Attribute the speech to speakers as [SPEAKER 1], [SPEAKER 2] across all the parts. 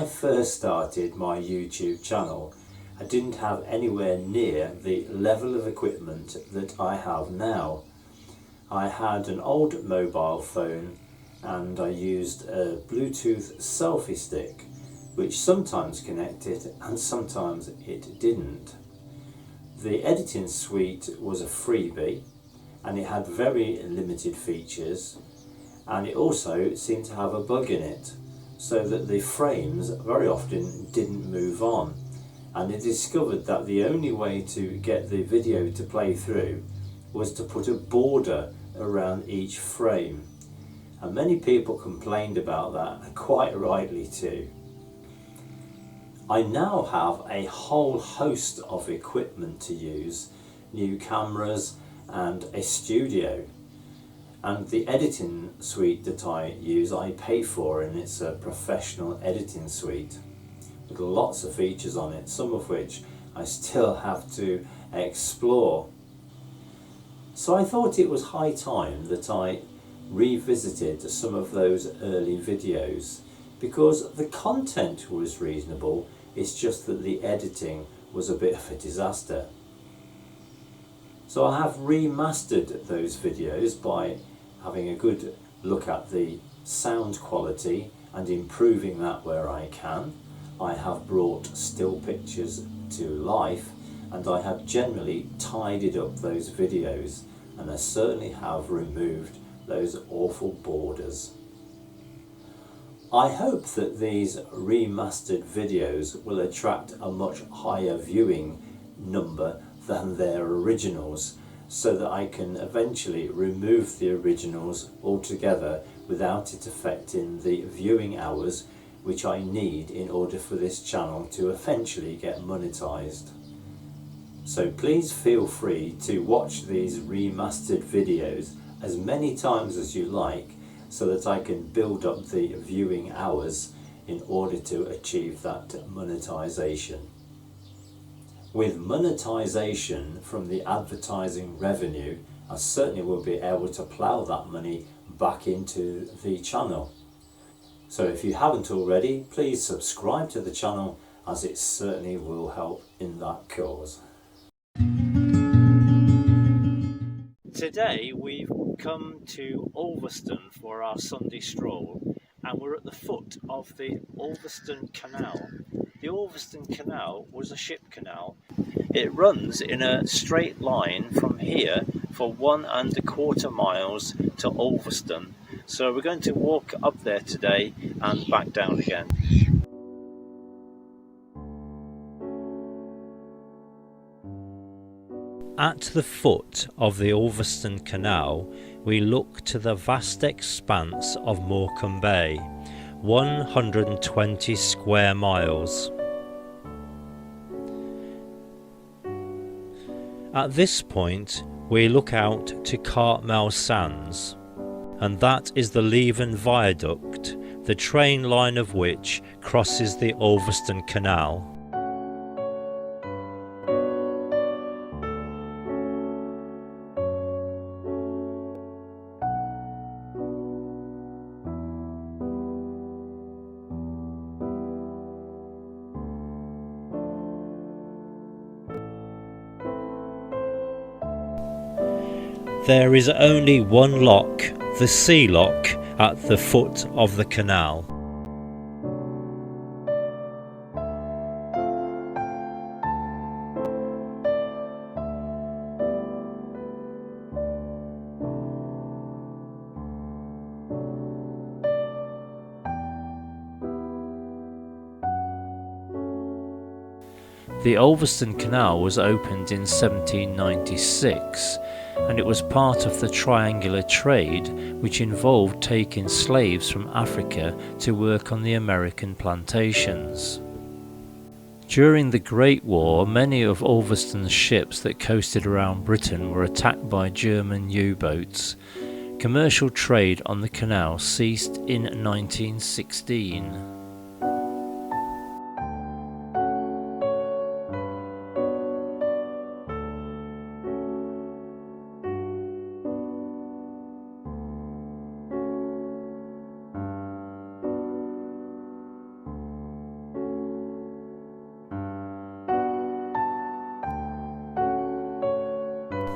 [SPEAKER 1] first started my YouTube channel, I didn't have anywhere near the level of equipment that I have now. I had an old mobile phone and I used a Bluetooth selfie stick, which sometimes connected and sometimes it didn't. The editing suite was a freebie and it had very limited features, and it also seemed to have a bug in it, so that the frames very often didn't move on, and I discovered that the only way to get the video to play through was to put a border around each frame, and many people complained about that, and quite rightly too. I now have a whole host of equipment to use, new cameras and a studio, and the editing suite that I use I pay for, and it's a professional editing suite with lots of features on it, some of which I still have to explore. So I thought it was high time that I revisited some of those early videos, because the content was reasonable, it's just that the editing was a bit of a disaster. So I have remastered those videos by having a good look at the sound quality and improving that where I can. I have brought still pictures to life, and I have generally tidied up those videos, and I certainly have removed those awful borders. I hope that these remastered videos will attract a much higher viewing number than their originals, so that I can eventually remove the originals altogether without it affecting the viewing hours which I need in order for this channel to eventually get monetized. So please feel free to watch these remastered videos as many times as you like, so that I can build up the viewing hours in order to achieve that monetization. With monetization from the advertising revenue, I certainly will be able to plough that money back into the channel. So if you haven't already, please subscribe to the channel, as it certainly will help in that cause. Today we've come to Ulverston for our Sunday stroll, and we're at the foot of the Ulverston Canal. The Ulverston Canal was a ship canal. It runs in a straight line from here for 1¼ miles to Ulverston. So we're going to walk up there today and back down again. At the foot of the Ulverston Canal, we look to the vast expanse of Morecambe Bay, 120 square miles. At this point, we look out to Cartmel Sands, and that is the Leven Viaduct, the train line of which crosses the Ulverston Canal. There is only one lock, the Sea Lock, at the foot of the canal. The Ulverston Canal was opened in 1796, and it was part of the triangular trade which involved taking slaves from Africa to work on the American plantations. During the Great War, many of Ulverston's ships that coasted around Britain were attacked by German U-boats. Commercial trade on the canal ceased in 1916.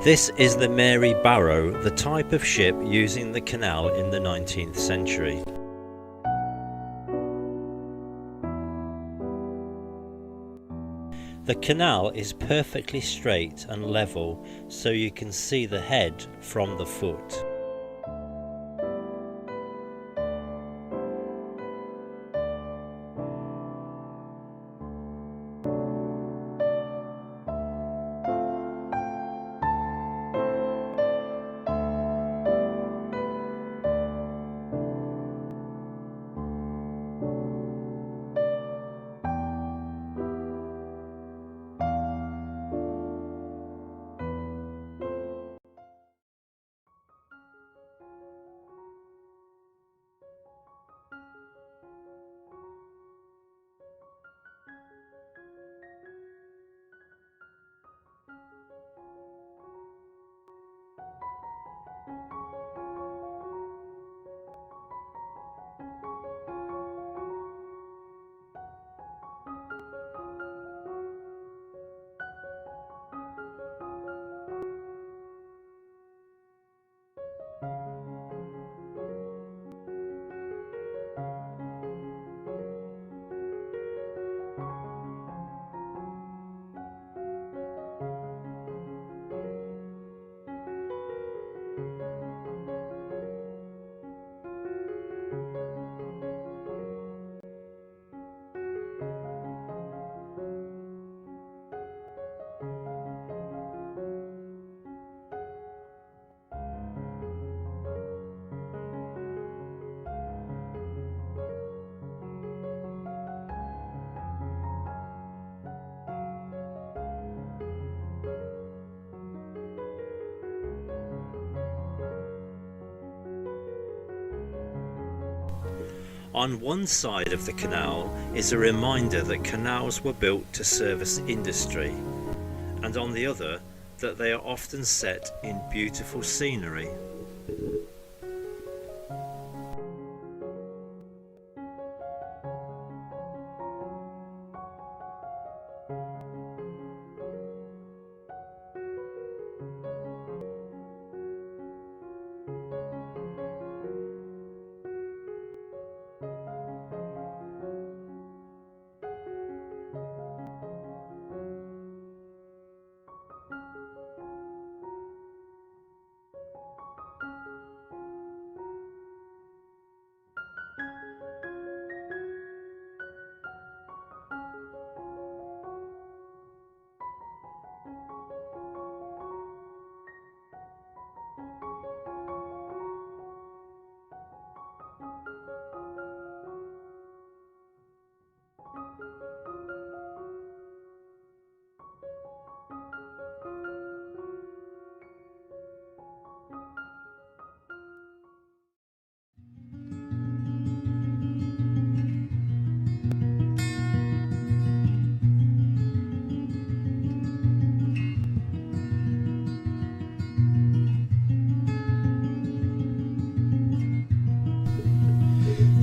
[SPEAKER 1] This is the Mary Barrow, the type of ship using the canal in the 19th century. The canal is perfectly straight and level, so you can see the head from the foot. On one side of the canal is a reminder that canals were built to service industry, and on the other that they are often set in beautiful scenery.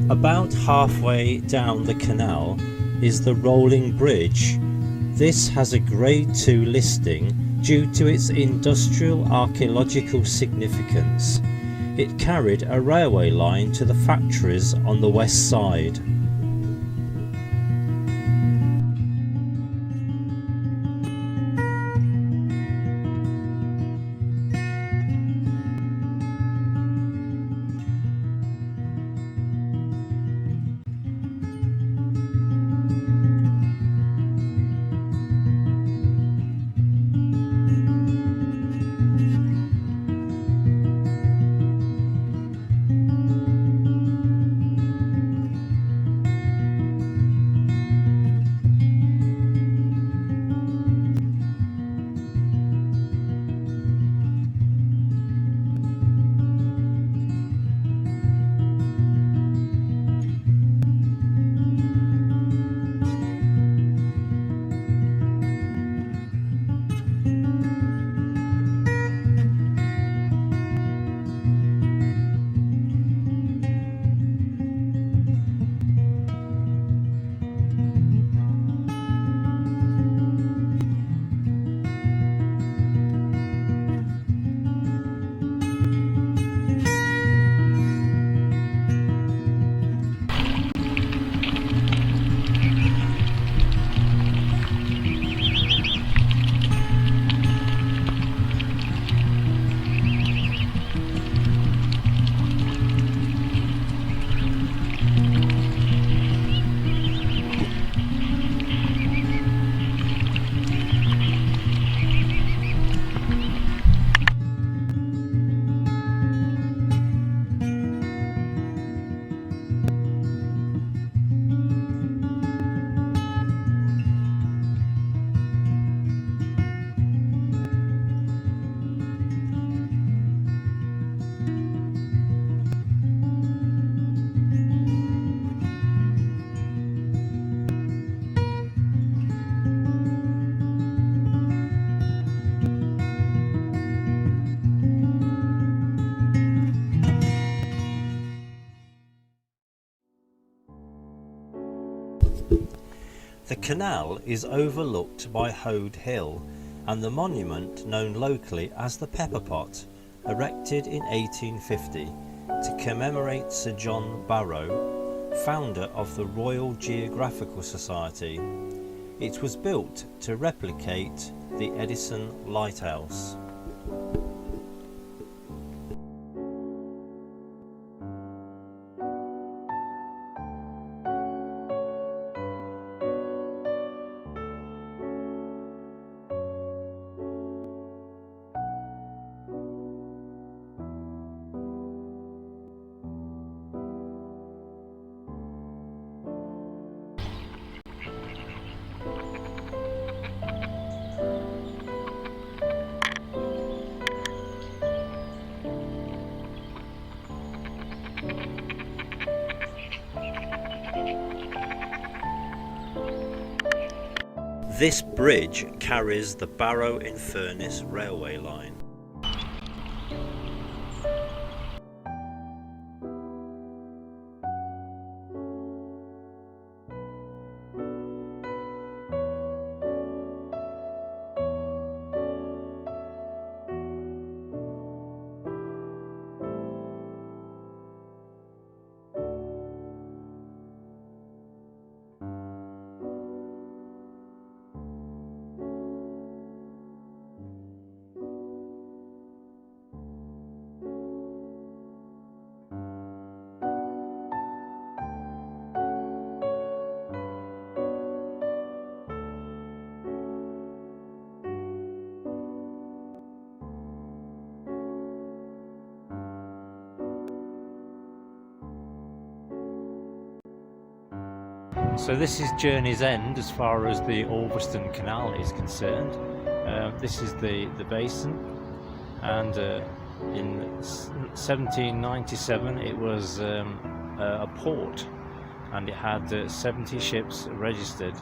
[SPEAKER 1] About halfway down the canal is the rolling bridge. This has a Grade 2 listing due to its industrial archaeological significance. It carried a railway line to the factories on the west side.
[SPEAKER 2] The canal is overlooked by Hode Hill and the monument known locally as the Pepper Pot, erected in 1850 to commemorate Sir John Barrow, founder of the Royal Geographical Society. It was built to replicate the Edison Lighthouse. This bridge carries the Barrow-in-Furness railway line. So this is Journey's End as far as the Ulverston Canal is concerned. This is the basin, and in 1797 it was a port, and it had 70 ships registered.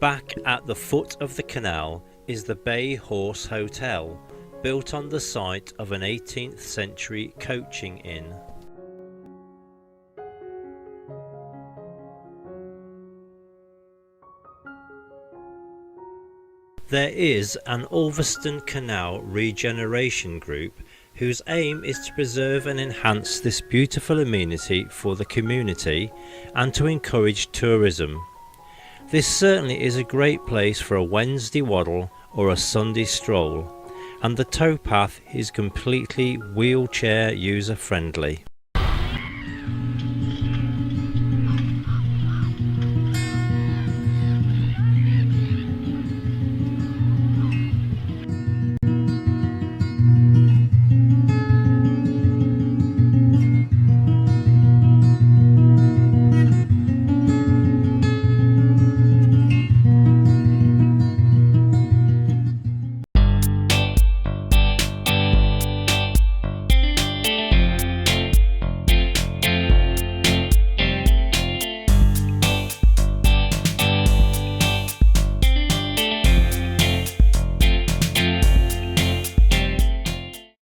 [SPEAKER 2] Back at the foot of the canal is the Bay Horse Hotel, built on the site of an 18th century coaching inn. There is an Ulverston Canal regeneration group whose aim is to preserve and enhance this beautiful amenity for the community and to encourage tourism. This certainly is a great place for a Wednesday waddle or a Sunday stroll, and the towpath is completely wheelchair user friendly.